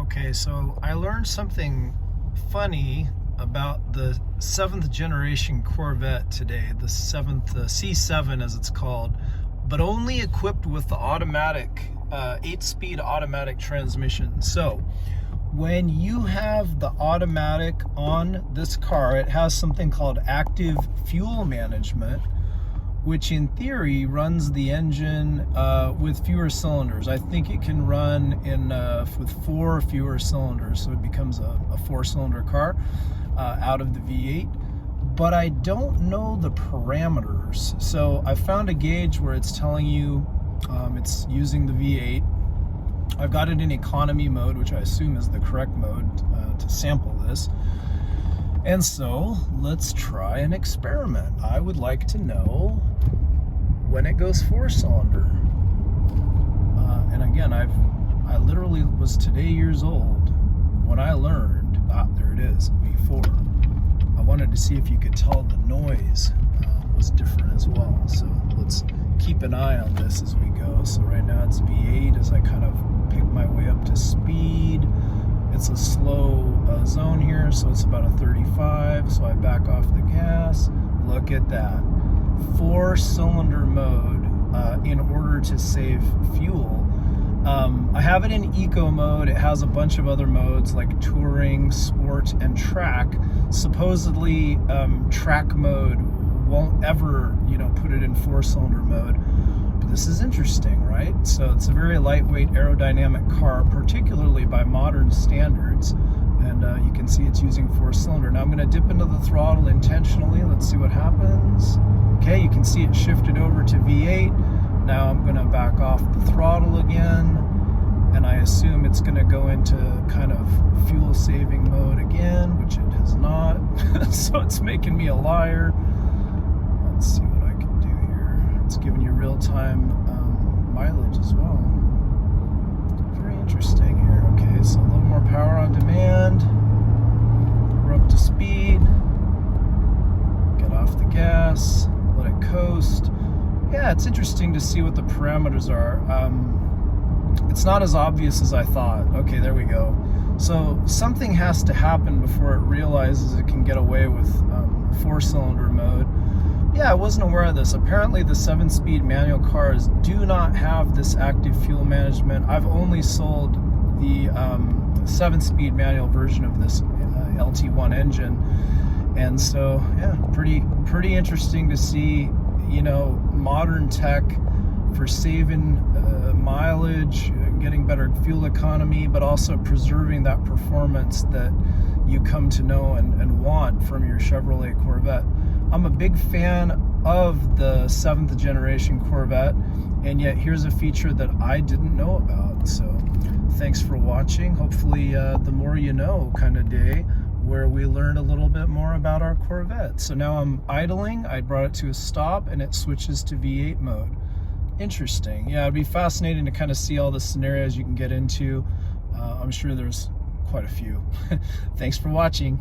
Okay, so I learned something funny about the 7th generation Corvette today, the C7 as it's called, but only equipped with the automatic 8-speed automatic transmission. So when you have the automatic on this car, it has something called active fuel management, which in theory runs the engine with fewer cylinders. I think it can run with 4 fewer cylinders, so it becomes a 4-cylinder car out of the V8. But I don't know the parameters. So I found a gauge where it's telling you it's using the V8. I've got it in economy mode, which I assume is the correct mode to sample this. And so let's try an experiment. I would like to know when it goes 4-cylinder. And again, I literally was today years old when I learned, there it is, V4. I wanted to see if you could tell the noise was different as well. So let's keep an eye on this as we go. So right now it's V8 as I kind of pick my way up to speed. It's a slow zone here, so it's about a 35, so I back off the gas. Look at that. 4-cylinder mode in order to save fuel. I have it in eco mode. It has a bunch of other modes like touring, sport, and track. Supposedly track mode won't ever, put it in 4-cylinder mode. But this is interesting, right? So it's a very lightweight aerodynamic car, particularly by modern standards. And you can see it's using 4-cylinder. Now I'm going to dip into the throttle intentionally. Let's see what happens. Okay, you can see it shifted over to V8. Now I'm going to back off the throttle again. And I assume it's going to go into kind of fuel saving mode again, which it has not. So it's making me a liar. Let's see what I can do here. It's giving you real-time mileage as well. Very interesting here. Okay, so a little more power on demand. We're up to speed. Get off the gas. Let it coast. Yeah, it's interesting to see what the parameters are. It's not as obvious as I thought. Okay, there we go. So something has to happen before it realizes it can get away with 4-cylinder mode. Yeah, I wasn't aware of this. Apparently the 7-speed manual cars do not have this active fuel management. I've only sold the 7-speed manual version of this LT1 engine. And so, yeah, pretty interesting to see, modern tech for saving mileage, getting better fuel economy, but also preserving that performance that you come to know and want from your Chevrolet Corvette. I'm a big fan of the 7th generation Corvette, and yet here's a feature that I didn't know about. So thanks for watching. Hopefully the more you know kind of day where we learned a little bit more about our Corvette. So now I'm idling. I brought it to a stop and it switches to V8 mode. Interesting. Yeah, it'd be fascinating to kind of see all the scenarios you can get into. I'm sure there's quite a few. Thanks for watching.